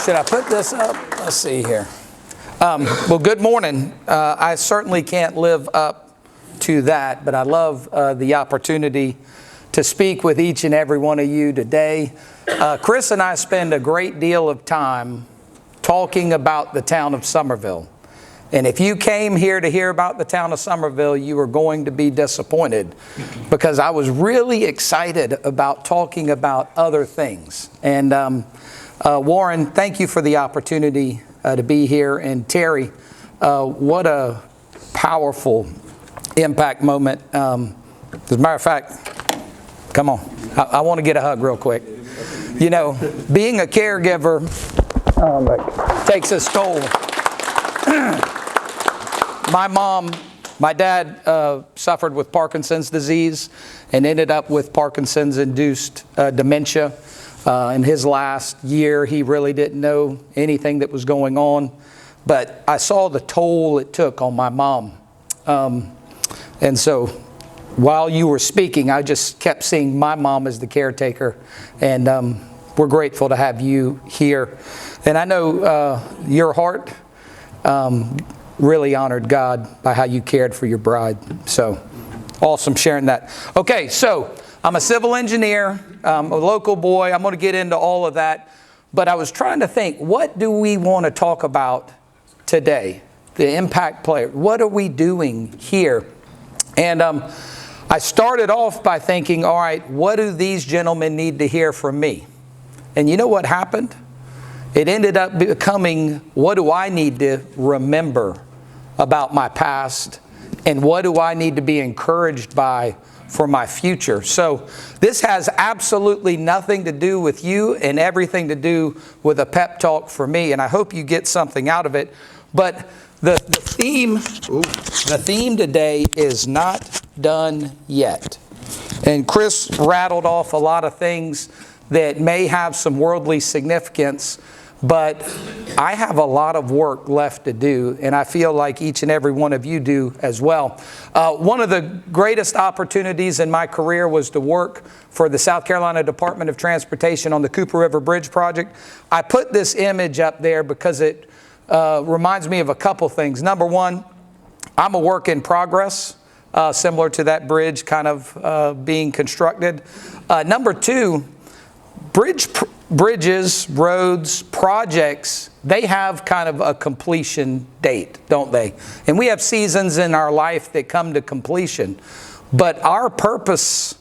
Should I put this up? Let's see here. Well, good morning. I certainly can't live up to that, but I love the opportunity to speak with each and every one of you today. Chris and I spend a great deal of time talking about the town of Summerville. And if you came here to hear about the town of Summerville, you were going to be disappointed because I was really excited about talking about other things. And Warren, thank you for the opportunity to be here. And Terry, what a powerful impact moment. As a matter of fact, come on, I want to get a hug real quick. You know, being a caregiver takes its toll. My dad suffered with Parkinson's disease and ended up with Parkinson's-induced dementia. In his last year, he really didn't know anything that was going on. But I saw the toll it took on my mom. And so while you were speaking, I just kept seeing my mom as the caretaker. And we're grateful to have you here. And I know your heart really honored God by how you cared for your bride. So awesome sharing that. Okay, so I'm a civil engineer, a local boy. I'm going to get into all of that. But I was trying to think, what do we want to talk about today? The impact player. What are we doing here? And I started off by thinking, all right, what do these gentlemen need to hear from me? And you know what happened? It ended up becoming, what do I need to remember about my past? And what do I need to be encouraged by for my future? So this has absolutely nothing to do with you and everything to do with a pep talk for me. And I hope you get something out of it. But the theme today is not done yet. And Chris rattled off a lot of things that may have some worldly significance, but I have a lot of work left to do, and I feel like each and every one of you do as well. One of the greatest opportunities in my career was to work for the South Carolina Department of Transportation on the Cooper River Bridge project. I put this image up there because it reminds me of a couple things. Number one, I'm a work in progress, similar to that bridge kind of being constructed. Number two, bridges, roads, projects, they have kind of a completion date, don't they? And we have seasons in our life that come to completion. But our purpose,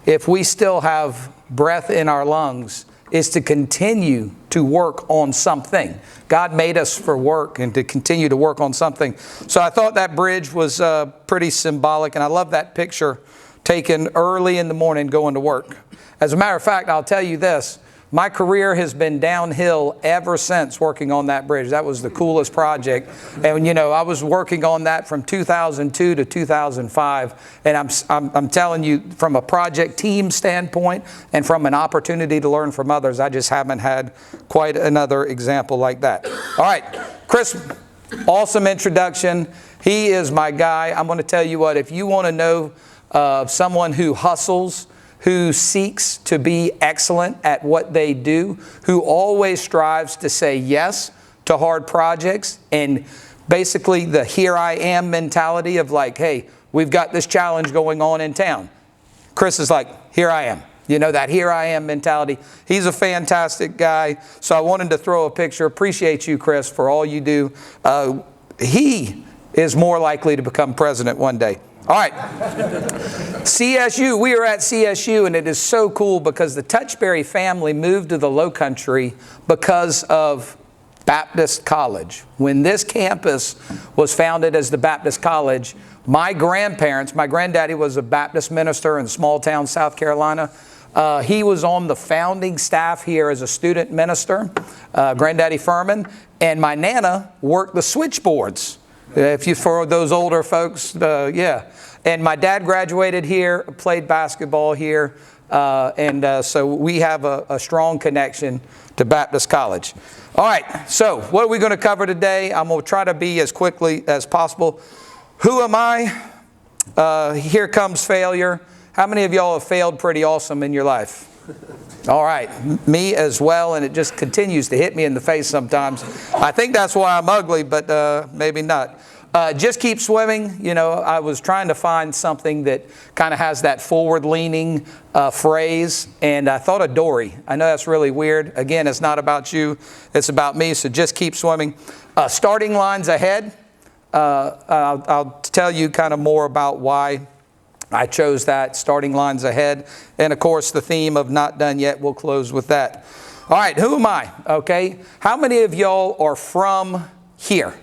if we still have breath in our lungs, is to continue to work on something. God made us for work and to continue to work on something. So I thought that bridge was pretty symbolic, and I love that picture taken early in the morning going to work. As a matter of fact, I'll tell you this, my career has been downhill ever since working on that bridge. That was the coolest project. And you know, I was working on that from 2002 to 2005. And I'm telling you, from a project team standpoint and from an opportunity to learn from others, I just haven't had quite another example like that. All right, Chris, awesome introduction. He is my guy. I'm going to tell you what, if you want to know someone who hustles, who seeks to be excellent at what they do, who always strives to say yes to hard projects, and basically the here I am mentality of like, hey, we've got this challenge going on in town. Chris is like, here I am. You know, that here I am mentality. He's a fantastic guy. So I wanted to throw a picture. Appreciate you, Chris, for all you do. He is more likely to become president one day. All right, CSU, we are at CSU, and it is so cool because the Touchberry family moved to the Lowcountry because of Baptist College. When this campus was founded as the Baptist College, my grandparents, my granddaddy was a Baptist minister in small town South Carolina. He was on the founding staff here as a student minister, Granddaddy Furman, and my Nana worked the switchboards. If you, for those older folks, yeah. And my dad graduated here, played basketball here, and so we have a strong connection to Baptist College. All right, so what are we going to cover today? I'm going to try to be as quickly as possible. Who am I? Here comes failure. How many of y'all have failed pretty awesome in your life? All right, me as well, and it just continues to hit me in the face sometimes. I think that's why I'm ugly, but maybe not. Just keep swimming. You know, I was trying to find something that kind of has that forward-leaning phrase, and I thought of Dory. I know that's really weird. Again, it's not about you, it's about me, so just keep swimming. Starting lines ahead. I'll tell you kind of more about why I chose that, starting lines ahead. And of course, the theme of not done yet, we'll close with that. All right, who am I? Okay, how many of y'all are from here?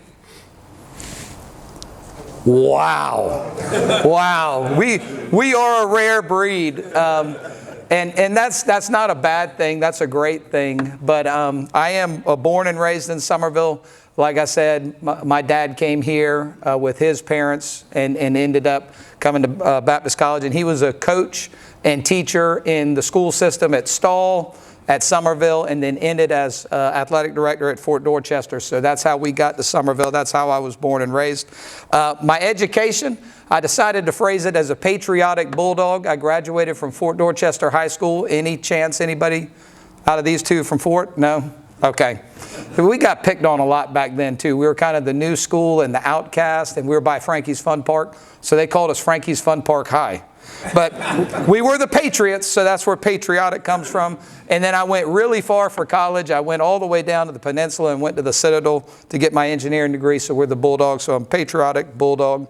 Wow. Wow. We are a rare breed. And that's not a bad thing. That's a great thing. But I am born and raised in Somerville. Like I said, my dad came here with his parents and ended up coming to Baptist College. And he was a coach and teacher in the school system at Stall, at Somerville, and then ended as athletic director at Fort Dorchester. So that's how we got to Somerville. That's how I was born and raised. My education, I decided to phrase it as a patriotic bulldog. I graduated from Fort Dorchester High School. Any chance anybody out of these two from Fort? No? Okay. We got picked on a lot back then too. We were kind of the new school and the outcast, and we were by Frankie's Fun Park. So they called us Frankie's Fun Park High. But we were the Patriots, so that's where patriotic comes from. And then I went really far for college. I went all the way down to the peninsula and went to the Citadel to get my engineering degree. So we're the Bulldogs. So I'm patriotic, bulldog.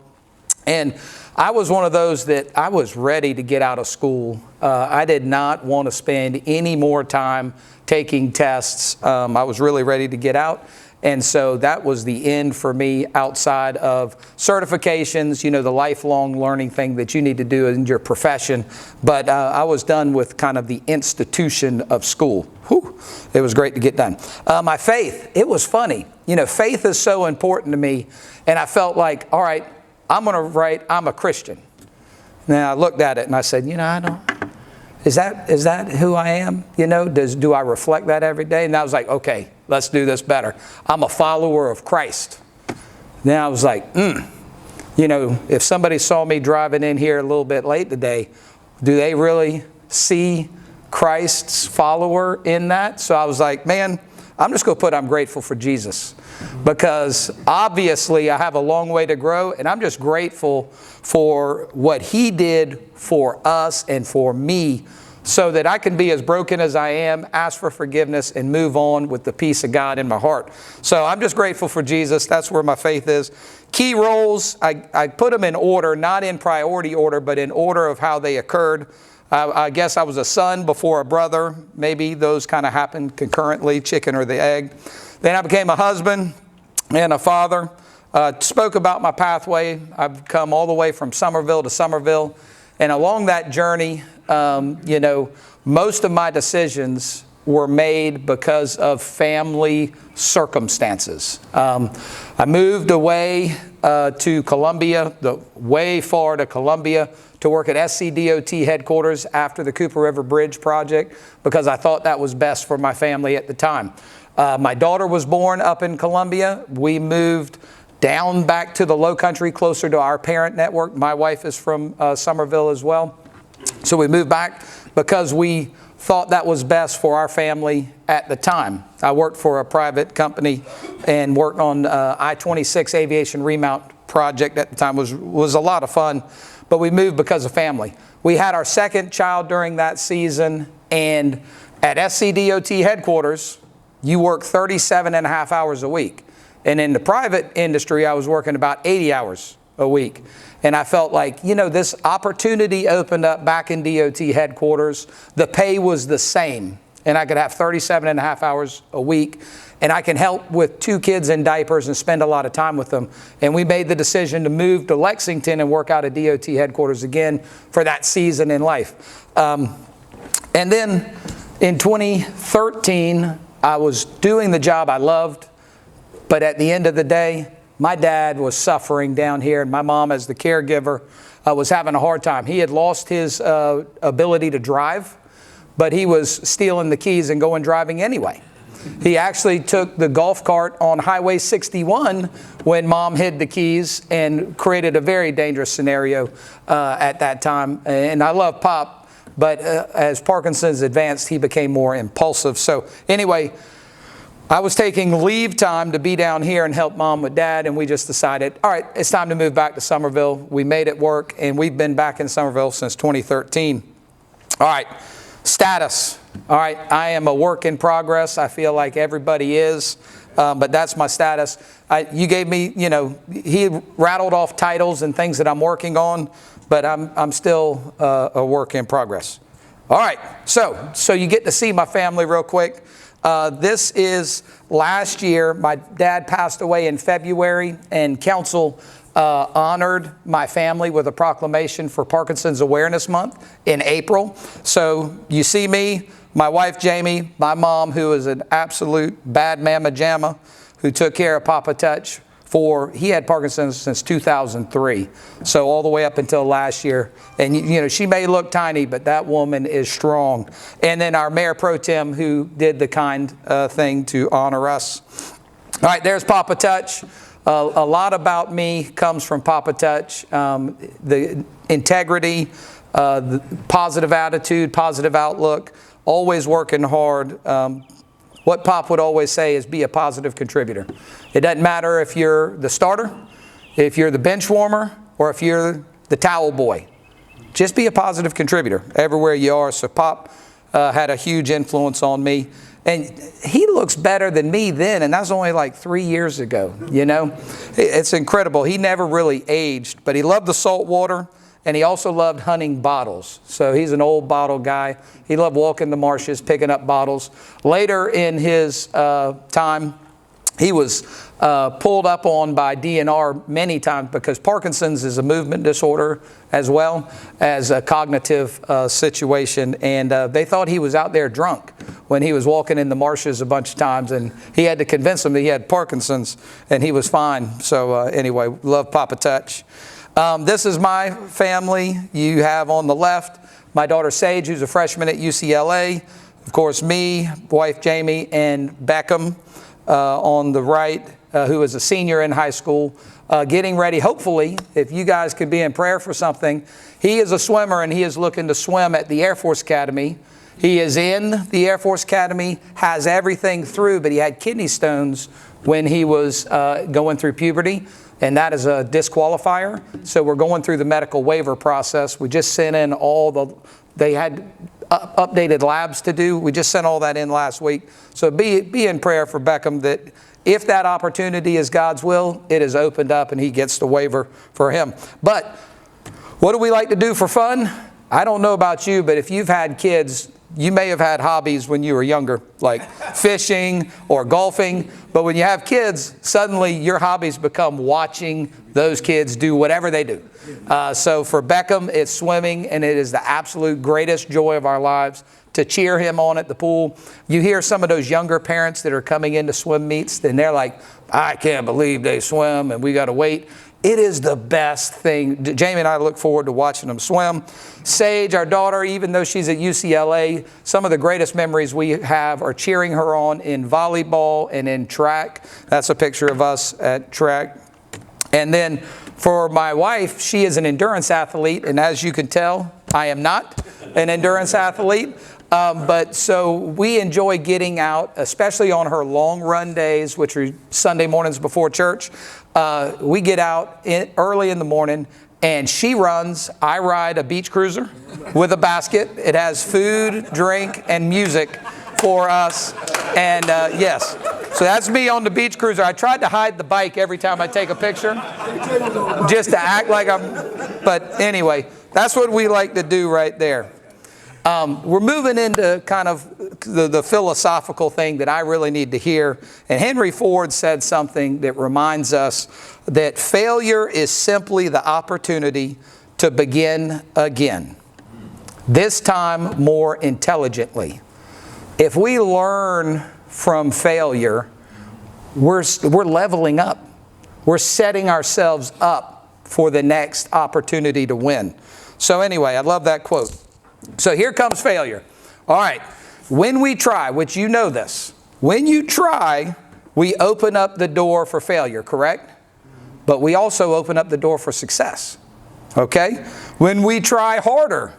And I was one of those that I was ready to get out of school. I did not want to spend any more time taking tests. I was really ready to get out. And so that was the end for me outside of certifications, you know, the lifelong learning thing that you need to do in your profession. But I was done with kind of the institution of school. Whew, it was great to get done. My faith, it was funny. You know, faith is so important to me. And I felt like, all right, I'm going to write, I'm a Christian. Now I looked at it and I said, you know, I don't. Is that who I am? You know, do I reflect that every day? And I was like, okay, let's do this better. I'm a follower of Christ. Then I was like, you know, if somebody saw me driving in here a little bit late today, do they really see Christ's follower in that? So I was like, man, I'm just going to put I'm grateful for Jesus. Because obviously I have a long way to grow, and I'm just grateful for what He did for us and for me, so that I can be as broken as I am, ask for forgiveness, and move on with the peace of God in my heart. So I'm just grateful for Jesus. That's where my faith is. Key roles, I put them in order, not in priority order, but in order of how they occurred. I guess I was a son before a brother. Maybe those kind of happened concurrently, chicken or the egg. Then I became a husband and a father. Spoke about my pathway. I've come all the way from Somerville to Somerville. And along that journey, you know, most of my decisions were made because of family circumstances. I moved away to Columbia, way far to Columbia, to work at SCDOT headquarters after the Cooper River Bridge project, because I thought that was best for my family at the time. My daughter was born up in Columbia. We moved down back to the low country, closer to our parent network. My wife is from Somerville as well. So we moved back because we thought that was best for our family at the time. I worked for a private company and worked on I-26 aviation remount project at the time. Was a lot of fun, but we moved because of family. We had our second child during that season, and at SCDOT headquarters, you work 37 and a half hours a week. And in the private industry, I was working about 80 hours a week. And I felt like, you know, this opportunity opened up back in DOT headquarters. The pay was the same. And I could have 37 and a half hours a week. And I can help with 2 kids in diapers and spend a lot of time with them. And we made the decision to move to Lexington and work out of DOT headquarters again for that season in life. And then in 2013, I was doing the job I loved. But at the end of the day, my dad was suffering down here, and my mom, as the caregiver, was having a hard time. He had lost his ability to drive, but he was stealing the keys and going driving anyway. He actually took the golf cart on Highway 61 when Mom hid the keys and created a very dangerous scenario at that time. And I love Pop, But as Parkinson's advanced, he became more impulsive. So anyway, I was taking leave time to be down here and help Mom with Dad, and we just decided, all right, it's time to move back to Summerville. We made it work, and we've been back in Summerville since 2013. All right, status. All right, I am a work in progress. I feel like everybody is, but that's my status. You gave me, he rattled off titles and things that I'm working on, but I'm still a work in progress. All right, so you get to see my family real quick. This is last year. My dad passed away in February, and council honored my family with a proclamation for Parkinson's Awareness Month in April. So you see me, my wife Jamie, my mom, who is an absolute bad mama jamma, who took care of Papa Touch he had Parkinson's since 2003. So all the way up until last year. And she may look tiny, but that woman is strong. And then our Mayor Pro Tem, who did the kind thing to honor us. All right, there's Papa Touch. A lot about me comes from Papa Touch. The integrity, the positive attitude, positive outlook, always working hard. What Pop would always say is be a positive contributor. It doesn't matter if you're the starter, if you're the bench warmer, or if you're the towel boy. Just be a positive contributor everywhere you are. So Pop had a huge influence on me. And he looks better than me then, and that was only like 3 years ago, It's incredible. He never really aged, but he loved the salt water. And he also loved hunting bottles. So he's an old bottle guy. He loved walking the marshes, picking up bottles. Later in his time, he was pulled up on by DNR many times because Parkinson's is a movement disorder as well as a cognitive situation. And they thought he was out there drunk when he was walking in the marshes a bunch of times. And he had to convince them that he had Parkinson's, and he was fine. So anyway, love Papa Touch. This is my family. You have on the left my daughter Sage, who's a freshman at UCLA. Of course, me, wife Jamie, and Beckham on the right, who is a senior in high school, getting ready. Hopefully, if you guys could be in prayer for something, he is a swimmer, and he is looking to swim at the Air Force Academy. He is in the Air Force Academy, has everything through, but he had kidney stones when he was going through puberty. And that is a disqualifier. So we're going through the medical waiver process. We just sent in they had updated labs to do. We just sent all that in last week. So be in prayer for Beckham that if that opportunity is God's will, it is opened up and he gets the waiver for him. But what do we like to do for fun? I don't know about you, but if you've had kids, you may have had hobbies when you were younger, like fishing or golfing. But when you have kids, suddenly your hobbies become watching those kids do whatever they do. So for Beckham, it's swimming, and it is the absolute greatest joy of our lives to cheer him on at the pool. You hear some of those younger parents that are coming into swim meets, and they're like, I can't believe they swim, and we got to wait. It is the best thing. Jamie and I look forward to watching them swim. Sage, our daughter, even though she's at UCLA, some of the greatest memories we have are cheering her on in volleyball and in track. That's a picture of us at track. And then for my wife, she is an endurance athlete. And as you can tell, I am not an endurance athlete. But so we enjoy getting out, especially on her long run days, which are Sunday mornings before church. We get out early in the morning, and she runs. I ride a beach cruiser with a basket. It has food, drink, and music for us. And yes, so that's me on the beach cruiser. I tried to hide the bike every time I take a picture, just to act like but anyway, that's what we like to do right there. We're moving into kind of the philosophical thing that I really need to hear. And Henry Ford said something that reminds us that failure is simply the opportunity to begin again, this time more intelligently. If we learn from failure, we're leveling up. We're setting ourselves up for the next opportunity to win. So anyway, I love that quote. So here comes failure. All right. When we try, which you know this, when you try, we open up the door for failure, correct? But we also open up the door for success. Okay? When we try harder,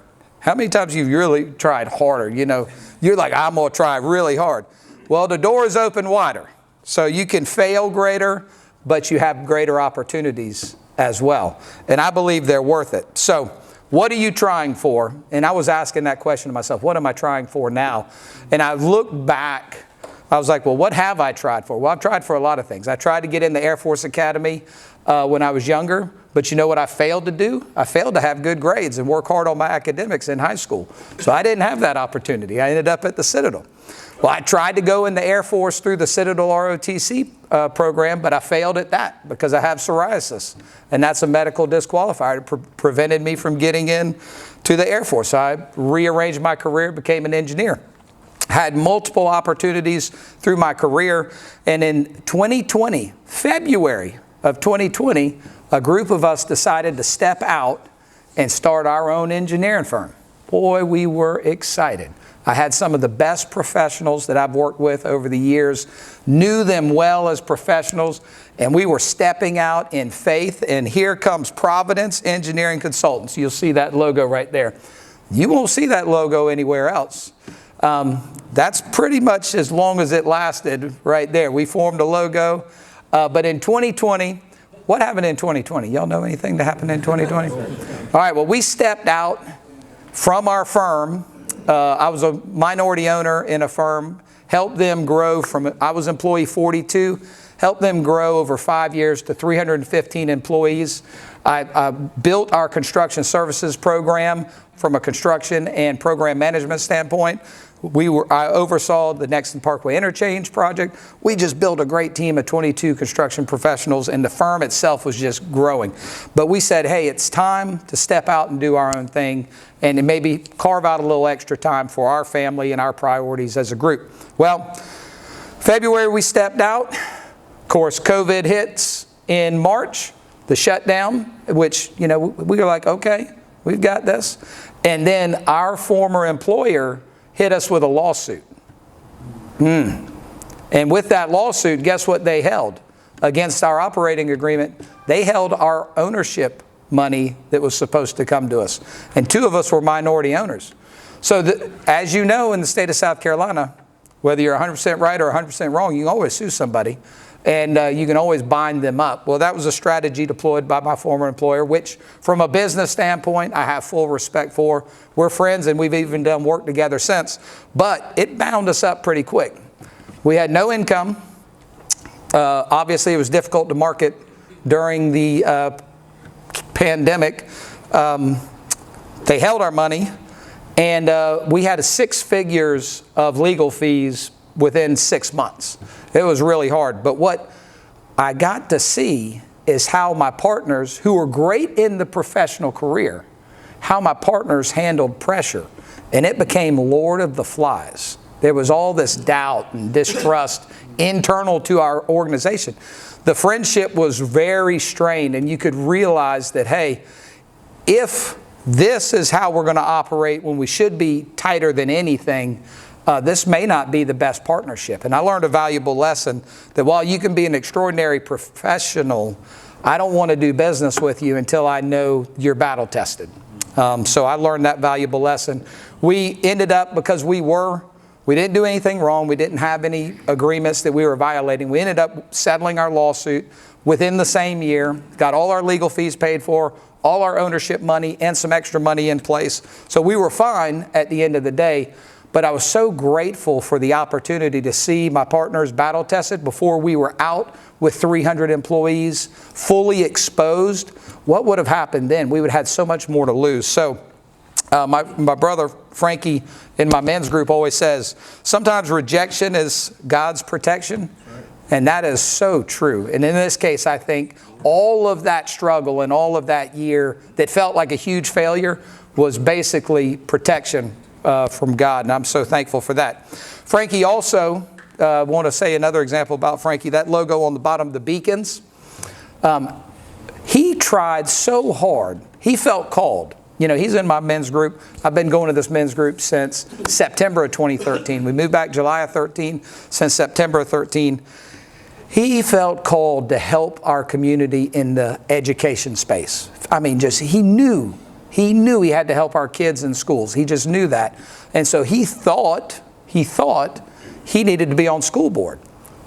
How many times you've really tried harder? You know, you're like, I'm going to try really hard. Well, the door is open wider. So you can fail greater, but you have greater opportunities as well. And I believe they're worth it. So what are you trying for? And I was asking that question to myself, what am I trying for now? And I looked back, I was like, well, what have I tried for? Well, I've tried for a lot of things. I tried to get in the Air Force Academy when I was younger, but you know what I failed to do? I failed to have good grades and work hard on my academics in high school. So I didn't have that opportunity. I ended up at the Citadel. Well, I tried to go in the Air Force through the Citadel ROTC program, but I failed at that because I have psoriasis. And that's a medical disqualifier. It prevented me from getting in to the Air Force. So I rearranged my career, became an engineer. Had multiple opportunities through my career. And in 2020, February of 2020, a group of us decided to step out and start our own engineering firm. Boy, we were excited. I had some of the best professionals that I've worked with over the years, knew them well as professionals, and we were stepping out in faith. And here comes Providence Engineering Consultants. You'll see that logo right there. You won't see that logo anywhere else. That's pretty much as long as it lasted right there. We formed a logo. But in 2020, what happened in 2020? Y'all know anything that happened in 2020? All right, well, we stepped out from our firm. I was a minority owner in a firm, helped them grow from, I was employee 42, helped them grow over 5 years to 315 employees. I built our construction services program from a construction and program management standpoint. I oversaw the Nexton Parkway Interchange project. We just built a great team of 22 construction professionals, and the firm itself was just growing. But we said, hey, it's time to step out and do our own thing and maybe carve out a little extra time for our family and our priorities as a group. Well, February we stepped out. Of course, COVID hits in March, the shutdown, which, you know, we were like, okay, we've got this. And then our former employer hit us with a lawsuit. And with that lawsuit, guess what they held? Against our operating agreement, they held our ownership money that was supposed to come to us. And two of us were minority owners. So as you know, in the state of South Carolina, whether you're 100% right or 100% wrong, you can always sue somebody. And you can always bind them up. Well, that was a strategy deployed by my former employer, which from a business standpoint, I have full respect for. We're friends and we've even done work together since. But it bound us up pretty quick. We had no income. Obviously, it was difficult to market during the pandemic. They held our money. And we had 6 figures of legal fees within 6 months. It was really hard. But what I got to see is how my partners, who were great in the professional career, how my partners handled pressure. And it became Lord of the Flies. There was all this doubt and distrust internal to our organization. The friendship was very strained, and you could realize that, hey, if this is how we're going to operate when we should be tighter than anything, this may not be the best partnership. And I learned a valuable lesson that while you can be an extraordinary professional, I don't want to do business with you until I know you're battle tested. So I learned that valuable lesson. We ended up, because we didn't do anything wrong. We didn't have any agreements that we were violating. We ended up settling our lawsuit within the same year, got all our legal fees paid for, all our ownership money and some extra money in place. So we were fine at the end of the day. But I was so grateful for the opportunity to see my partners battle tested before we were out with 300 employees, fully exposed. What would have happened then? We would have had so much more to lose. So my brother Frankie in my men's group always says, sometimes rejection is God's protection. And that is so true. And in this case, I think all of that struggle and all of that year that felt like a huge failure was basically protection from God, and I'm so thankful for that. Frankie also, want to say another example about Frankie, that logo on the bottom of the beacons. He tried so hard. He felt called. You know, he's in my men's group. I've been going to this men's group since September of 2013. We moved back July of 13, since September of 13. He felt called to help our community in the education space. I mean, he knew He knew he had to help our kids in schools. He just knew that. And so he thought he needed to be on school board.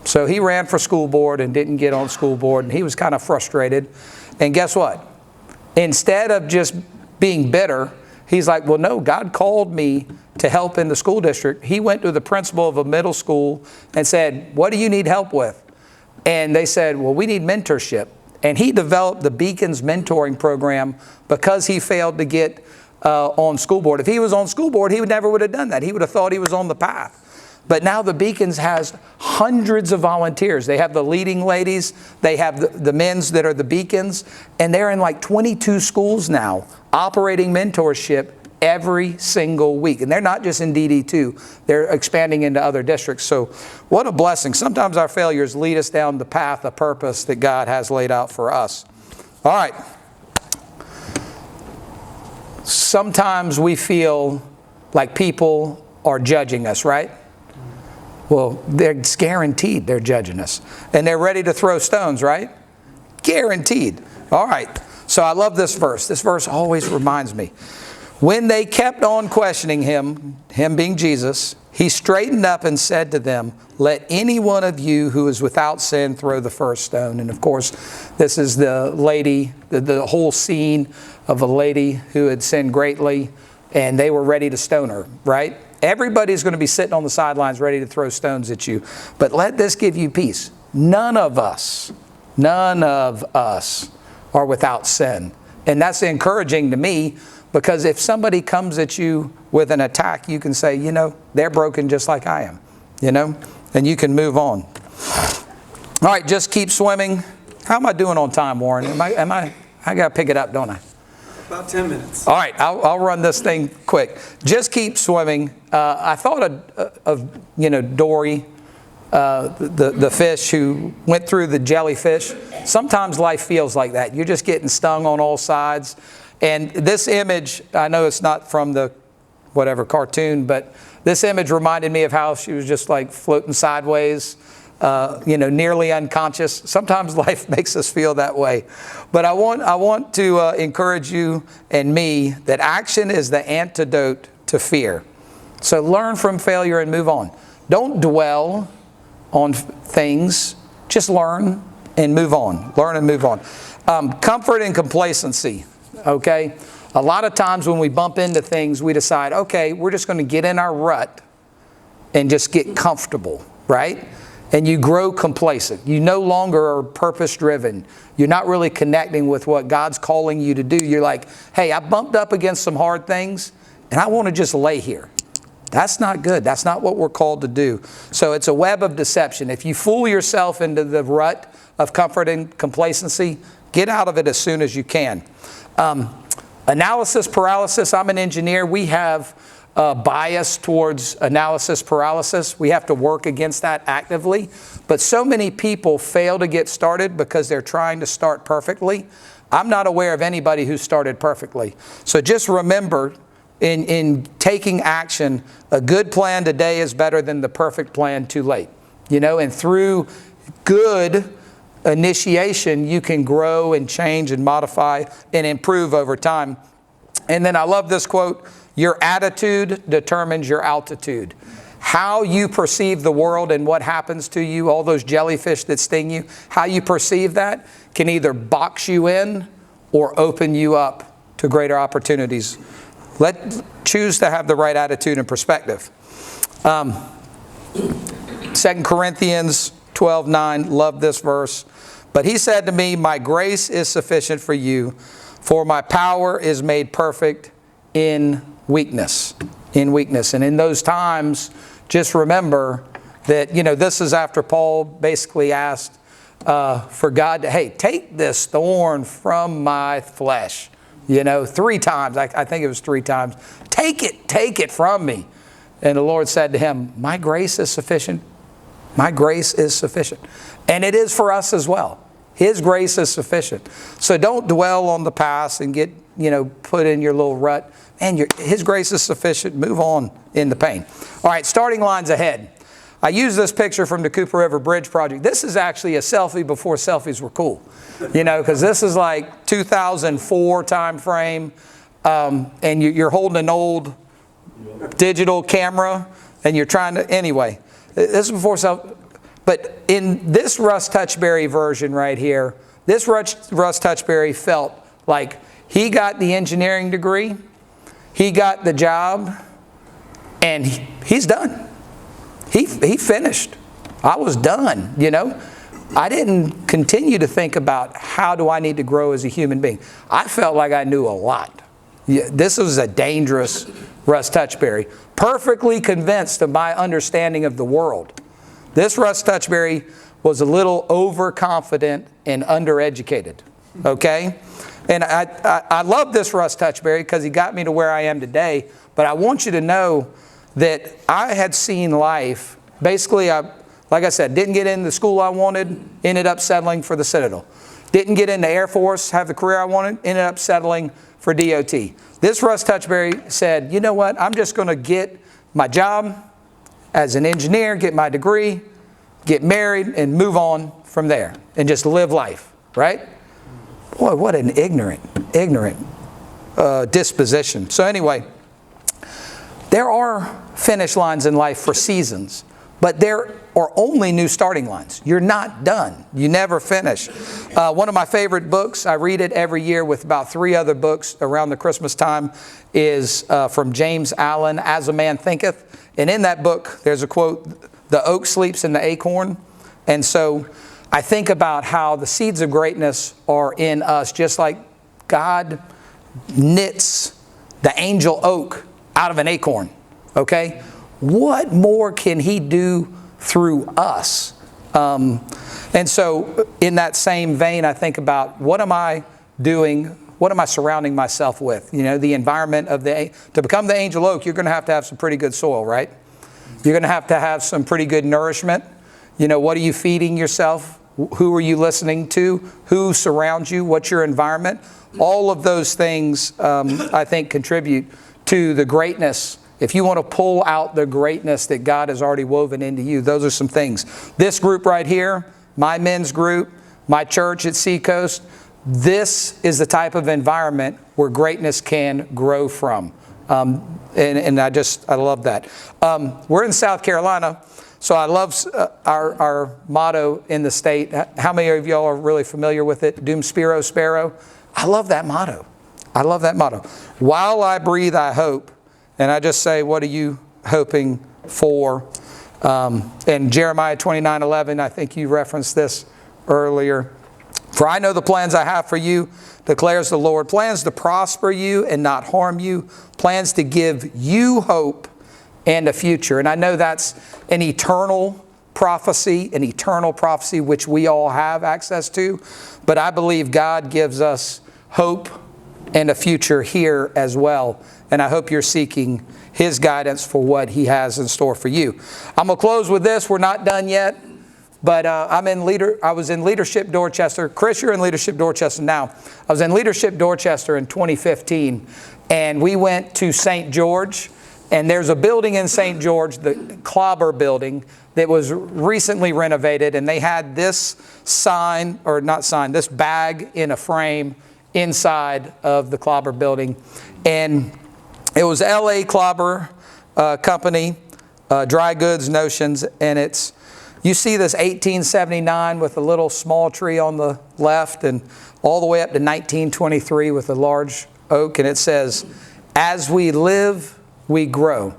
So he ran for school board and didn't get on school board, and he was kind of frustrated. And guess what? Instead of just being bitter, he's like, well, no, God called me to help in the school district. He went to the principal of a middle school and said, what do you need help with? And they said, well, we need mentorship. And he developed the Beacons mentoring program because he failed to get on school board. If he was on school board, he never would have done that. He would have thought he was on the path. But now the Beacons has hundreds of volunteers. They have the leading ladies. They have the men's that are the Beacons. And they're in like 22 schools now operating mentorship every single week. And they're not just in DD2. They're expanding into other districts. So what a blessing. Sometimes our failures lead us down the path of purpose that God has laid out for us. All right. Sometimes we feel like people are judging us, right? Well, it's guaranteed they're judging us. And they're ready to throw stones, right? Guaranteed. All right. So I love this verse. This verse always reminds me. When they kept on questioning him being Jesus, he straightened up and said to them, let any one of you who is without sin throw the first stone. And of course, this is the lady, the whole scene of a lady who had sinned greatly, and they were ready to stone her, right? Everybody's going to be sitting on the sidelines ready to throw stones at you. But let this give you peace. None of us are without sin. And that's encouraging to me, because if somebody comes at you with an attack, you can say, you know, they're broken just like I am, you know, and you can move on. All right, just keep swimming. How am I doing on time, Warren? I got to pick it up, don't I? About 10 minutes. All right, I'll run this thing quick. Just keep swimming. I thought of Dory, the fish who went through the jellyfish. Sometimes life feels like that. You're just getting stung on all sides. And this image, I know it's not from the whatever cartoon, but this image reminded me of how she was just like floating sideways, nearly unconscious. Sometimes life makes us feel that way. But I want to encourage you and me that action is the antidote to fear. So learn from failure and move on. Don't dwell on things. Just learn and move on. Learn and move on. Comfort and complacency. Okay? A lot of times when we bump into things, we decide, okay, we're just going to get in our rut and just get comfortable, right? And you grow complacent. You no longer are purpose-driven. You're not really connecting with what God's calling you to do. You're like, hey, I bumped up against some hard things, and I want to just lay here. That's not good. That's not what we're called to do. So it's a web of deception. If you fool yourself into the rut of comfort and complacency, get out of it as soon as you can. Analysis paralysis. I'm an engineer. We have bias towards analysis paralysis. We have to work against that actively. But so many people fail to get started because they're trying to start perfectly. I'm not aware of anybody who started perfectly. So just remember, in taking action, a good plan today is better than the perfect plan too late. And through good initiation, you can grow and change and modify and improve over time. And then I love this quote, your attitude determines your altitude. How you perceive the world and what happens to you, all those jellyfish that sting you, how you perceive that can either box you in or open you up to greater opportunities. Choose to have the right attitude and perspective. 2 Corinthians 12:9, love this verse. But he said to me, my grace is sufficient for you, for my power is made perfect in weakness. In weakness. And in those times, just remember that, this is after Paul basically asked for God to, hey, take this thorn from my flesh. 3 times. I think it was 3 times. Take it from me. And the Lord said to him, my grace is sufficient. My grace is sufficient. And it is for us as well. His grace is sufficient. So don't dwell on the past and get, put in your little rut. And His grace is sufficient. Move on in the pain. All right, starting lines ahead. I use this picture from the Cooper River Bridge project. This is actually a selfie before selfies were cool. Because this is like 2004 time frame. and you're holding an old digital camera, and you're trying to, anyway, this is before self. But in this Russ Touchberry version right here, this Russ Touchberry felt like he got the engineering degree, he got the job, and he's done. He finished. I was done, you know. I didn't continue to think about how do I need to grow as a human being. I felt like I knew a lot. This was a dangerous Russ Touchberry. Perfectly convinced of my understanding of the world. This Russ Touchberry was a little overconfident and undereducated. Okay? And I love this Russ Touchberry because he got me to where I am today. But I want you to know that I had seen life. Basically, like I said, didn't get into the school I wanted, ended up settling for the Citadel. Didn't get into Air Force, have the career I wanted, ended up settling for DOT. This Russ Touchberry said, you know what, I'm just going to get my job as an engineer, get my degree, get married, and move on from there, and just live life, right? Boy, what an ignorant disposition. So anyway, there are finish lines in life for seasons, but there are only new starting lines. You're not done. You never finish. One of my favorite books, I read it every year with about 3 other books around the Christmas time, is from James Allen, As a Man Thinketh. And in that book, there's a quote, the oak sleeps in the acorn. And so I think about how the seeds of greatness are in us, just like God knits the angel oak out of an acorn. Okay? What more can He do through us? And so in that same vein, I think about what am I doing? What am I surrounding myself with? You know, the environment of to become the angel oak, you're going to have some pretty good soil, right? You're going to have some pretty good nourishment. You know, what are you feeding yourself? Who are you listening to? Who surrounds you? What's your environment? All of those things, I think, contribute to the greatness. If you want to pull out the greatness that God has already woven into you, those are some things. This group right here, my men's group, my church at Seacoast, this is the type of environment where greatness can grow from. And I love that. We're in South Carolina, so I love our motto in the state. How many of y'all are really familiar with it? Dum Spiro Spero. I love that motto. I love that motto. While I breathe, I hope. And I just say, what are you hoping for? And Jeremiah 29:11, I think you referenced this earlier. For I know the plans I have for you, declares the Lord. Plans to prosper you and not harm you. Plans to give you hope and a future. And I know that's an eternal prophecy which we all have access to. But I believe God gives us hope and a future here as well. And I hope you're seeking His guidance for what He has in store for you. I'm going to close with this. We're not done yet. But I was in Leadership Dorchester. Chris, you're in Leadership Dorchester now. I was in Leadership Dorchester in 2015. And we went to St. George. And there's a building in St. George, the Clobber building, that was recently renovated. And they had this this bag in a frame inside of the Clobber building. And it was L.A. Clobber Company, Dry Goods Notions, and you see this 1879 with a little small tree on the left, and all the way up to 1923 with a large oak, and it says, "As we live, we grow."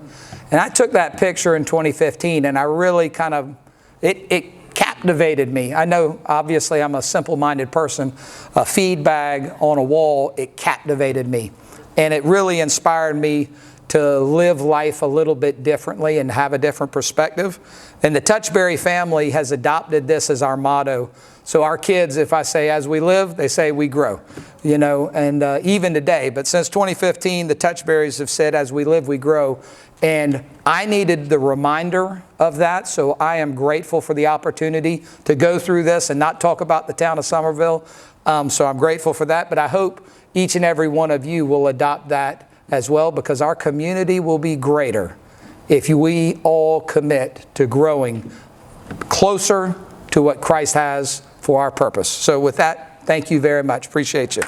And I took that picture in 2015, and I really it captivated me. I know, obviously, I'm a simple-minded person. A feed bag on a wall, it captivated me. And it really inspired me to live life a little bit differently and have a different perspective. And the Touchberry family has adopted this as our motto. So our kids, if I say, as we live, they say we grow, you know, and even today. But since 2015, the Touchberries have said, as we live, we grow. And I needed the reminder of that. So I am grateful for the opportunity to go through this and not talk about the town of Somerville. So I'm grateful for that. But I hope each and every one of you will adopt that as well, because our community will be greater if we all commit to growing closer to what Christ has for our purpose. So with that, thank you very much. Appreciate you.